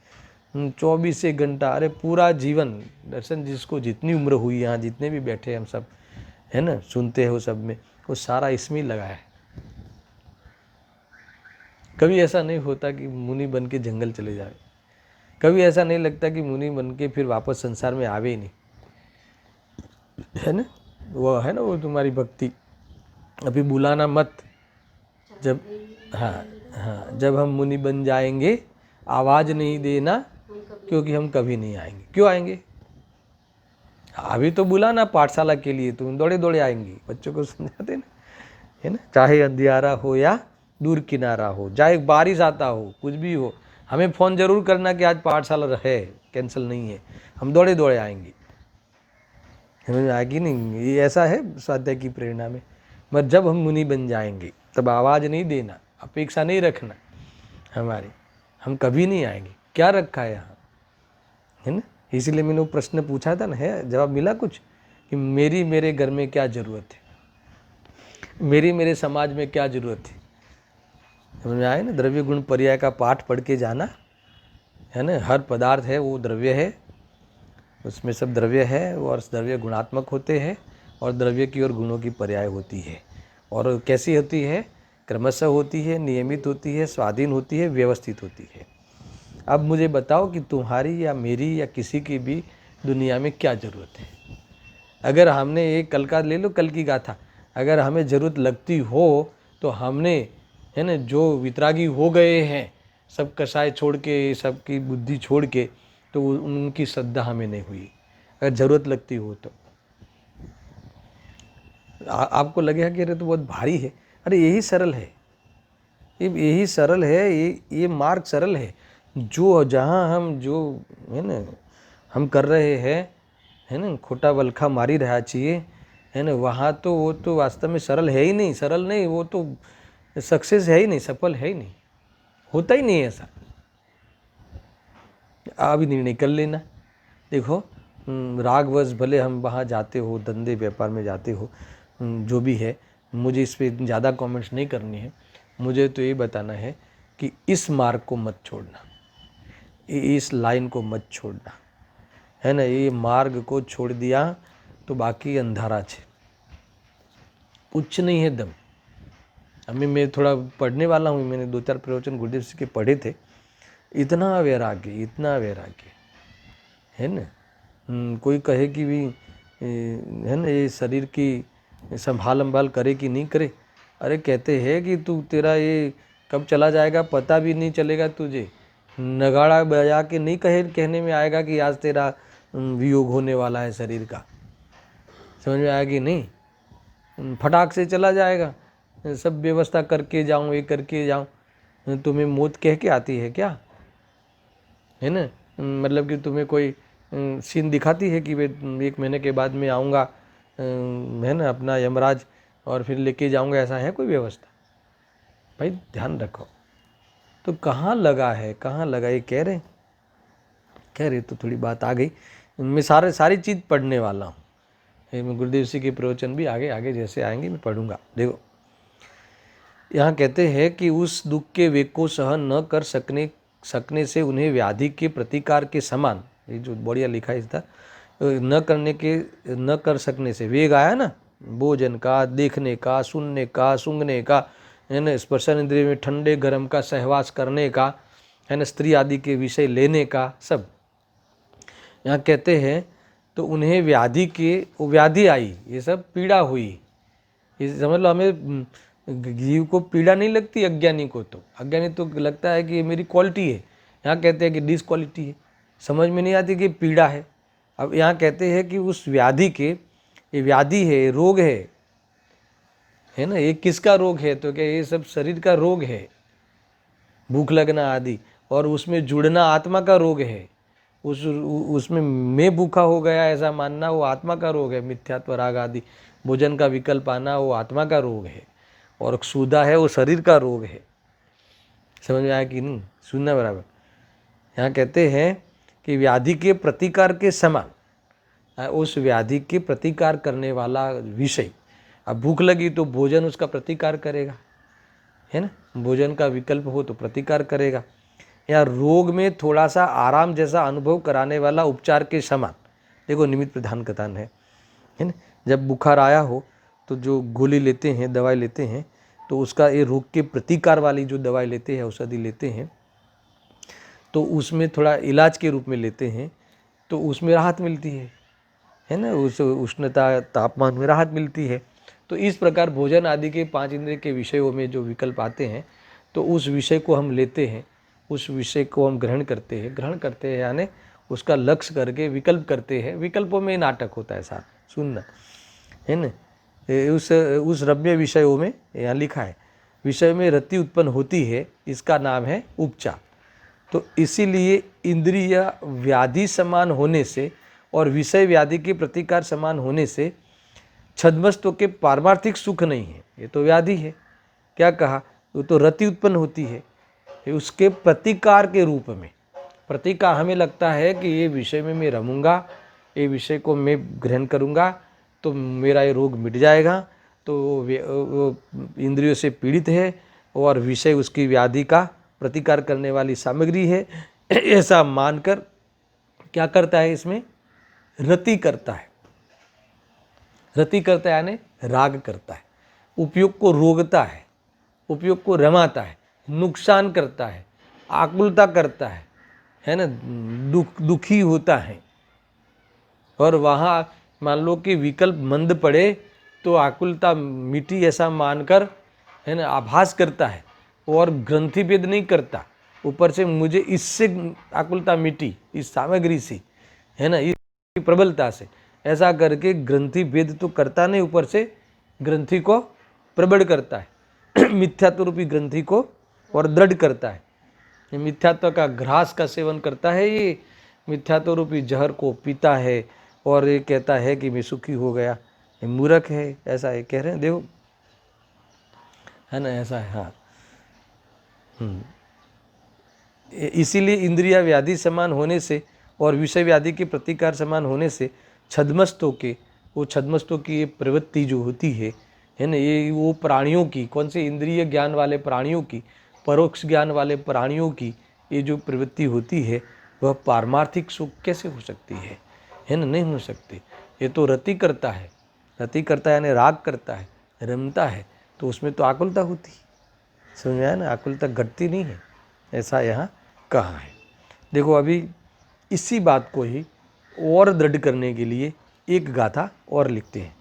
Speaker 1: 24 घंटा। अरे पूरा जीवन, दर्शन जिसको जितनी उम्र हुई, यहाँ जितने भी बैठे हम सब, है ना, सुनते हैं वो सब में, वो सारा इसमें लगा है। कभी ऐसा नहीं होता कि मुनि बन के जंगल चले जाए, कभी ऐसा नहीं लगता कि मुनि बन के फिर वापस संसार में आवे ही नहीं, है ना। वो है ना, वो तुम्हारी भक्ति, अभी बुलाना मत, जब हाँ हाँ जब हम मुनि बन जाएंगे आवाज़ नहीं देना, क्योंकि हम कभी नहीं आएंगे। क्यों आएंगे, अभी तो बुलाना पाठशाला के लिए, तुम दौड़े दौड़े आएंगी, बच्चों को समझाते ना, है ना। चाहे अंधियारा हो या दूर किनारा हो, चाहे बारिश आता हो, कुछ भी हो, हमें फ़ोन जरूर करना कि आज पाठशाला है, कैंसिल नहीं है, हम दौड़े दौड़े आएंगे। समझ में आएगी नहीं, ये ऐसा है स्वाध्याय की प्रेरणा में। मगर जब हम मुनि बन जाएंगे तब आवाज़ नहीं देना, अपेक्षा नहीं रखना हमारी, हम कभी नहीं आएंगे। क्या रखा है यहाँ, है ना। इसीलिए मैंने वो प्रश्न पूछा था ना, है जवाब मिला कुछ, कि मेरी मेरे घर में क्या ज़रूरत है, मेरी मेरे समाज में क्या ज़रूरत है। समझ में आए ना। द्रव्य गुण पर्याय का पाठ पढ़ के जाना, है ना। हर पदार्थ है वो द्रव्य है, उसमें सब द्रव्य है, और द्रव्य गुणात्मक होते हैं, और द्रव्य की और गुणों की पर्याय होती है। और कैसी होती है, क्रमशः होती है, नियमित होती है, स्वाधीन होती है, व्यवस्थित होती है। अब मुझे बताओ कि तुम्हारी या मेरी या किसी की भी दुनिया में क्या ज़रूरत है। अगर हमने एक कल का ले लो, कल की गाथा, अगर हमें ज़रूरत लगती हो तो हमने, है ना, जो वितरागी हो गए हैं, सब कसाय छोड़ के, सबकी बुद्धि छोड़ के, तो उनकी श्रद्धा हमें नहीं हुई। अगर ज़रूरत लगती हो तो आपको लगेगा कि अरे तो बहुत भारी है। अरे यही सरल है, यही सरल है, ये मार्ग सरल है। जो जहाँ हम जो है ना हम कर रहे हैं, है ना, खोटा वलखा मारी रहा चाहिए, है ना, वहाँ तो वो तो वास्तव में सरल है ही नहीं, सरल नहीं, वो तो सक्सेस है ही नहीं, सफल है ही नहीं, होता ही नहीं ऐसा। अभी निर्णय कर लेना। देखो रागवश भले हम वहाँ जाते हो, धंधे व्यापार में जाते हो, जो भी है, मुझे इस पर ज़्यादा कमेंट्स नहीं करनी है। मुझे तो ये बताना है कि इस मार्ग को मत छोड़ना, इस लाइन को मत छोड़ना, है ना। ये मार्ग को छोड़ दिया तो बाकी अंधारा छे, कुछ नहीं है दम। अभी मैं थोड़ा पढ़ने वाला हूँ, मैंने 2-4 प्रवचन गुरुदेव जी के पढ़े थे। इतना वैराग्य, इतना वैराग्य, है ना। कोई कहे कि भी है ना, ये शरीर की संभाल करे कि नहीं करे। अरे कहते हैं कि तू तेरा ये कब चला जाएगा पता भी नहीं चलेगा तुझे। नगाड़ा बजा के नहीं कहने में आएगा कि आज तेरा वियोग होने वाला है शरीर का। समझ में आया कि नहीं। फटाक से चला जाएगा, सब व्यवस्था करके जाऊँ, ये करके जाऊँ। तुम्हें मौत कह के आती है क्या, है ना। मतलब कि तुम्हें कोई सीन दिखाती है कि वे 1 महीने के बाद में आऊँगा, है ना, अपना यमराज, और फिर लेके जाऊँगा, ऐसा है कोई व्यवस्था। भाई ध्यान रखो। तो कहाँ लगा है, कहाँ लगा, ये कह रहे तो थोड़ी बात आ गई। मैं सारी चीज़ पढ़ने वाला हूँ। मैं गुरुदेव जी के प्रवचन भी आगे आगे जैसे आएंगे मैं पढ़ूंगा। देखो यहाँ कहते हैं कि उस दुख के वेग को सहन न कर सकने से उन्हें व्याधि के प्रतिकार के समान, ये जो बढ़िया लिखा है इसका, न कर सकने से, वेग आया ना, भोजन का, देखने का, सुनने का, सूंघने का, है ना, स्पर्शन इंद्रिय में ठंडे गर्म का सहवास करने का, है ना, स्त्री आदि के विषय लेने का, सब यहाँ कहते हैं। तो उन्हें व्याधि आई, ये सब पीड़ा हुई। ये समझ लो, हमें जीव को पीड़ा नहीं लगती, अज्ञानी को तो, अज्ञानी तो लगता है कि ये मेरी क्वालिटी है। यहाँ कहते हैं कि डिसक्वालिटी है, समझ में नहीं आती कि पीड़ा है। अब यहाँ कहते हैं कि उस व्याधि के, ये व्याधि है, रोग है ना। ये किसका रोग है, तो क्या ये सब शरीर का रोग है, भूख लगना आदि, और उसमें जुड़ना आत्मा का रोग है। उसमें मैं भूखा हो गया ऐसा मानना वो आत्मा का रोग है, मिथ्यात्व राग आदि, भोजन का विकल्प आना वो आत्मा का रोग है, और क्षुधा है वो शरीर का रोग है। समझ में आया कि नहीं, सुनना बराबर। यहाँ कहते हैं कि व्याधि के प्रतिकार के समान, उस व्याधि के प्रतिकार करने वाला विषय। अब भूख लगी तो भोजन उसका प्रतिकार करेगा, है ना, भोजन का विकल्प हो तो प्रतिकार करेगा। या रोग में थोड़ा सा आराम जैसा अनुभव कराने वाला उपचार के समान। देखो निमित्त प्रधान कथन है ना। जब बुखार आया हो तो जो गोली लेते हैं, दवाई लेते हैं, तो उसका ये रोग के प्रतिकार वाली जो दवाई लेते हैं, औषधि लेते हैं, तो उसमें थोड़ा इलाज के रूप में लेते हैं, तो उसमें राहत मिलती है ना, उस उष्णता तापमान में राहत मिलती है। तो इस प्रकार भोजन आदि के 5 इंद्रिय के विषयों में जो विकल्प आते हैं, तो उस विषय को हम लेते हैं, उस विषय को हम ग्रहण करते हैं यानी उसका लक्ष्य करके विकल्प करते हैं। विकल्पों में नाटक होता है, साथ सुनना, है ना। उस रम्य विषयों में यहाँ लिखा है, विषय में रति उत्पन्न होती है, इसका नाम है उपचार। तो इसीलिए इंद्रिय व्याधि समान होने से और विषय व्याधि के प्रतिकार समान होने से छद्मस्तों के पारमार्थिक सुख नहीं है, ये तो व्याधि है। क्या कहा, वो तो रति उत्पन्न होती है, उसके प्रतिकार के रूप में। प्रतिकार हमें लगता है कि ये विषय में मैं रमूँगा, ये विषय को मैं ग्रहण करूँगा तो मेरा ये रोग मिट जाएगा, तो इंद्रियों से पीड़ित है और विषय उसकी व्याधि का प्रतिकार करने वाली सामग्री है, ऐसा मानकर क्या करता है, इसमें रति करता है। रति करता है यानी राग करता है, उपयोग को रोकता है, उपयोग को रमाता है, नुकसान करता है, आकुलता करता है, है ना, दुखी होता है। और वहाँ मान लो कि विकल्प मंद पड़े तो आकुलता मिटी ऐसा मानकर, है ना, आभास करता है और ग्रंथि भेद नहीं करता। ऊपर से मुझे इससे आकुलता मिटी, इस सामग्री से, है ना, इस प्रबलता से, ऐसा करके ग्रंथि भेद तो करता नहीं, ऊपर से ग्रंथि को प्रबल करता है मिथ्यात्व रूपी ग्रंथि को और दृढ़ करता है। ये मिथ्यात्व का घ्रास का सेवन करता है, ये मिथ्यात्व रूपी जहर को पीता है और ये कहता है कि मैं सुखी हो गया। ये मूर्ख है, ऐसा ये कह रहे हैं, देखो, है ना, ऐसा है। हाँ, इसीलिए इंद्रिया व्याधि समान होने से और विषय व्याधि के प्रतिकार समान होने से छद्मस्तों के, वो छद्मस्तों की ये प्रवृत्ति जो होती है ना, ये वो प्राणियों की, कौन से इंद्रिय ज्ञान वाले प्राणियों की, परोक्ष ज्ञान वाले प्राणियों की ये जो प्रवृत्ति होती है, वह पारमार्थिक सुख कैसे हो सकती है ना, नहीं हो सकती। ये तो रति करता है, रति करता है यानी राग करता है, रमता है, तो उसमें तो आकुलता होती, समझ में आया ना, आकुलता घटती नहीं है, ऐसा यहाँ कहा है। देखो अभी इसी बात को ही और दृढ़ करने के लिए एक गाथा और लिखते हैं।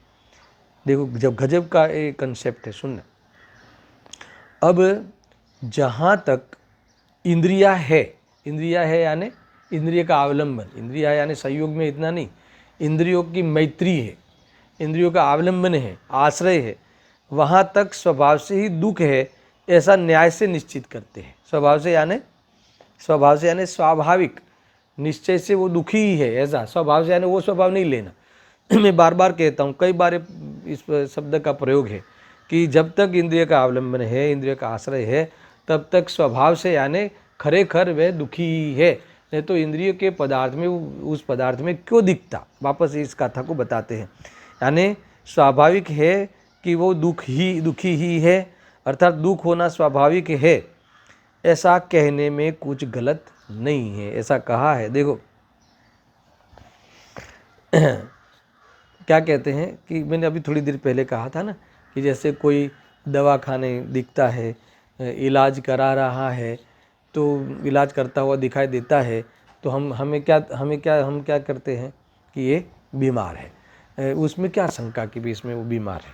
Speaker 1: देखो जब गजब का एक कंसेप्ट है, सुनना। अब जहाँ तक इंद्रिया है यानी इंद्रिय का अवलंबन, इंद्रिया यानी संयोग में इतना नहीं, इंद्रियों की मैत्री है, इंद्रियों का अवलंबन है, आश्रय है, वहाँ तक स्वभाव से ही दुख है, ऐसा न्याय से निश्चित करते हैं। स्वभाव से यानी स्वाभाविक निश्चय से वो दुखी ही है, ऐसा स्वभाव से यानी वो स्वभाव नहीं लेना। मैं बार बार कहता हूँ, कई बार इस शब्द का प्रयोग है कि जब तक इंद्रिय का अवलंबन है, इंद्रिय का आश्रय है, तब तक स्वभाव से यानी खरेखर वह दुखी ही है। नहीं तो इंद्रिय के पदार्थ में, उस पदार्थ में क्यों दिखता। वापस इस कथा को बताते हैं, यानी स्वाभाविक है कि वो दुखी ही है, अर्थात दुख होना स्वाभाविक है, ऐसा कहने में कुछ गलत नहीं है, ऐसा कहा है। देखो क्या कहते हैं कि मैंने अभी थोड़ी देर पहले कहा था ना कि जैसे कोई दवा खाने दिखता है, इलाज करा रहा है, तो इलाज करता हुआ दिखाई देता है, तो हम क्या करते हैं कि ये बीमार है। उसमें क्या शंका कि भी इसमें वो बीमार है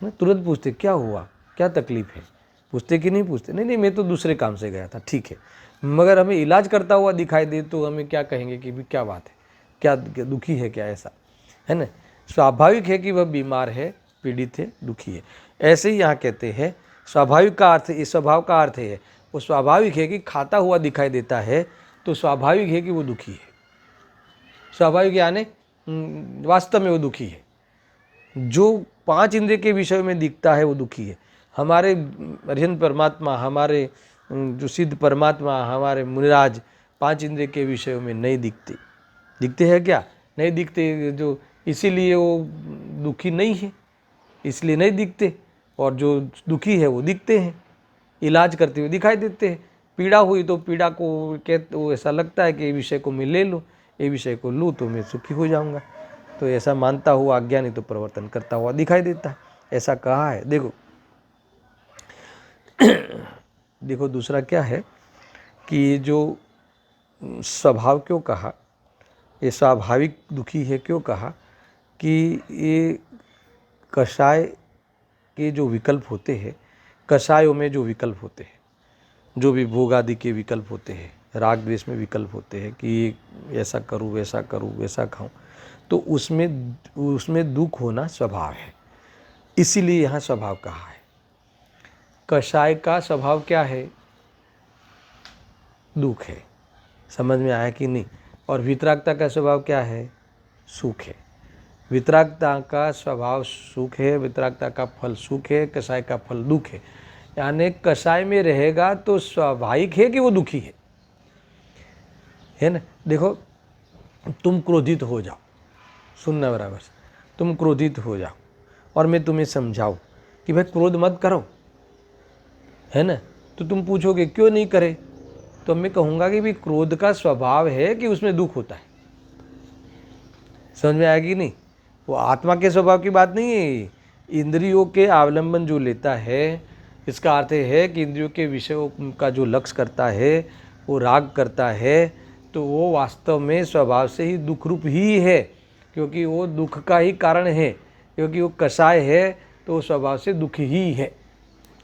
Speaker 1: ना, तुरंत पूछते क्या हुआ, क्या तकलीफ़ है, पूछते कि नहीं पूछते, नहीं मैं तो दूसरे काम से गया था, ठीक है। मगर हमें इलाज करता हुआ दिखाई दे तो हमें क्या कहेंगे कि भी क्या बात है, क्या दुखी है क्या, ऐसा है ना। स्वाभाविक है कि वह बीमार है, पीड़ित है, दुखी है। ऐसे ही यहाँ कहते हैं स्वाभाविक का अर्थ, इस स्वभाव का अर्थ है वो स्वाभाविक है कि खाता हुआ दिखाई देता है तो स्वाभाविक है कि वो दुखी है। स्वाभाविक यानी वास्तव में वो दुखी है। जो 5 इंद्रिय के विषय में दिखता है वो दुखी है। हमारे अरिहंत परमात्मा, हमारे जो सिद्ध परमात्मा, हमारे मुनिराज 5 इंद्रिय के विषयों में नहीं दिखते। दिखते हैं क्या, नहीं दिखते, जो इसीलिए वो दुखी नहीं है, इसलिए नहीं दिखते। और जो दुखी है वो दिखते हैं, इलाज करते हुए दिखाई देते हैं। पीड़ा हुई तो पीड़ा को वो ऐसा लगता है कि ये विषय को मैं ले लूँ, ये विषय को लूँ तो मैं सुखी हो जाऊँगा, तो ऐसा मानता हुआ अज्ञानी तो प्रवर्तन करता हुआ दिखाई देता है, ऐसा कहा है। देखो दूसरा क्या है कि ये जो स्वभाव क्यों कहा, ये स्वाभाविक दुखी है क्यों कहा, कि ये कषाय के जो विकल्प होते हैं, कषायों में जो विकल्प होते हैं, जो भी भोग आदि के विकल्प होते हैं, राग द्वेष में विकल्प होते हैं कि ऐसा करूँ, वैसा करूँ, वैसा खाऊं, तो उसमें दुख होना स्वभाव है, इसीलिए यहाँ स्वभाव कहा है। कषाय का स्वभाव क्या है, दुख है, समझ में आया कि नहीं। और वितरागता का स्वभाव क्या है, सुख है। वितरागता का स्वभाव सुख है, वितरागता का फल सुख है, कषाय का फल दुख है। यानी कषाय में रहेगा तो स्वाभाविक है कि वो दुखी है ना। देखो तुम क्रोधित हो जाओ, सुनना बराबर से, तुम क्रोधित हो जाओ और मैं तुम्हें समझाऊं कि भाई क्रोध मत करो, है ना, तो तुम पूछोगे क्यों नहीं करे, तो मैं कहूँगा कि भी क्रोध का स्वभाव है कि उसमें दुख होता है। समझ में आएगी नहीं, वो आत्मा के स्वभाव की बात नहीं है। इंद्रियों के अवलंबन जो लेता है, इसका अर्थ है कि इंद्रियों के विषयों का जो लक्ष्य करता है वो राग करता है तो वो वास्तव में स्वभाव से ही दुख रूप ही है, क्योंकि वो दुख का ही कारण है, क्योंकि वो कषाय है तो वो स्वभाव से दुखी ही है।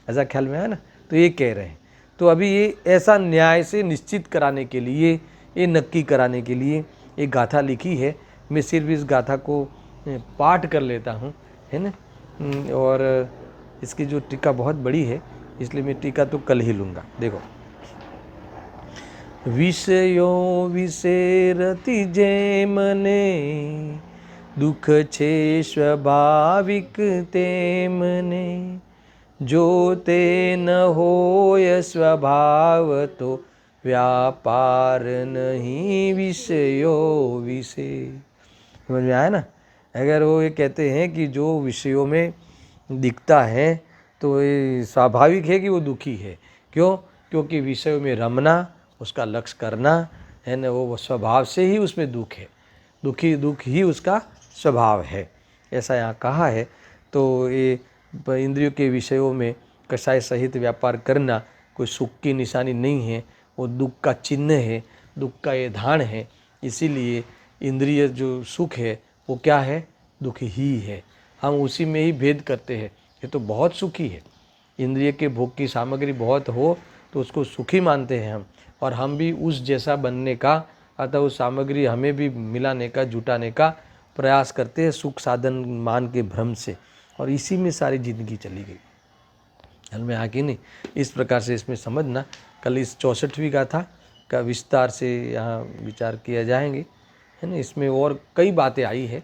Speaker 1: ऐसा ख्याल में है ना। तो ये कह रहे हैं। तो अभी ये ऐसा न्याय से निश्चित कराने के लिए, ये नक्की कराने के लिए एक गाथा लिखी है। मैं सिर्फ इस गाथा को पाठ कर लेता हूँ, है ना। और इसकी जो टीका बहुत बड़ी है, इसलिए मैं टीका तो कल ही लूँगा। देखो, विषयो विसेरति जे मने, दुख छे स्वाभाविक ते मने, जो ते न होय स्वभाव तो व्यापार नहीं विषयो विषे। समझ में आया ना। अगर वो ये कहते हैं कि जो विषयों में दिखता है तो ये स्वाभाविक है कि वो दुखी है। क्यों? क्योंकि विषयों में रमना, उसका लक्ष्य करना है ना, वो स्वभाव से ही उसमें दुख है। दुख ही उसका स्वभाव है, ऐसा यहाँ कहा है। तो ये इंद्रियों के विषयों में कषाय सहित व्यापार करना कोई सुख की निशानी नहीं है, वो दुख का चिन्ह है, दुख का ये धान है। इसीलिए इंद्रिय जो सुख है वो क्या है? दुख ही है। हम उसी में ही भेद करते हैं, ये तो बहुत सुखी है। इंद्रिय के भोग की सामग्री बहुत हो तो उसको सुखी मानते हैं हम, और हम भी उस जैसा बनने का, अतः उस सामग्री हमें भी मिलाने का, जुटाने का प्रयास करते हैं सुख साधन मान के भ्रम से, और इसी में सारी जिंदगी चली गई। हल में आके नहीं। इस प्रकार से इसमें समझना। कल इस 64वीं गाथा का विस्तार से यहाँ विचार किया जाएंगे, है ना। इसमें और कई बातें आई है,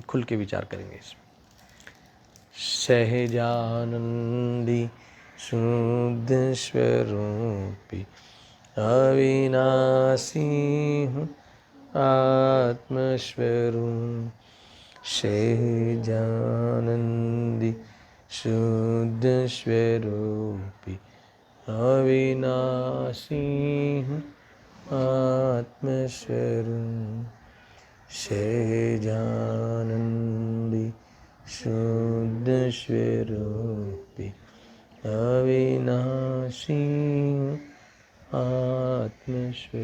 Speaker 1: खुल के विचार करेंगे इसमें। सहजानंदी शुद्ध स्वरूपी अविनाशी हूँ आत्मस्वरूप। सहजानंदी शुद्ध स्वरूपी अविनाशी हूँ आत्मस्वरूप। सहजानंदी शुद्ध स्वरूपी अविनाशी आत्मस्वरूप।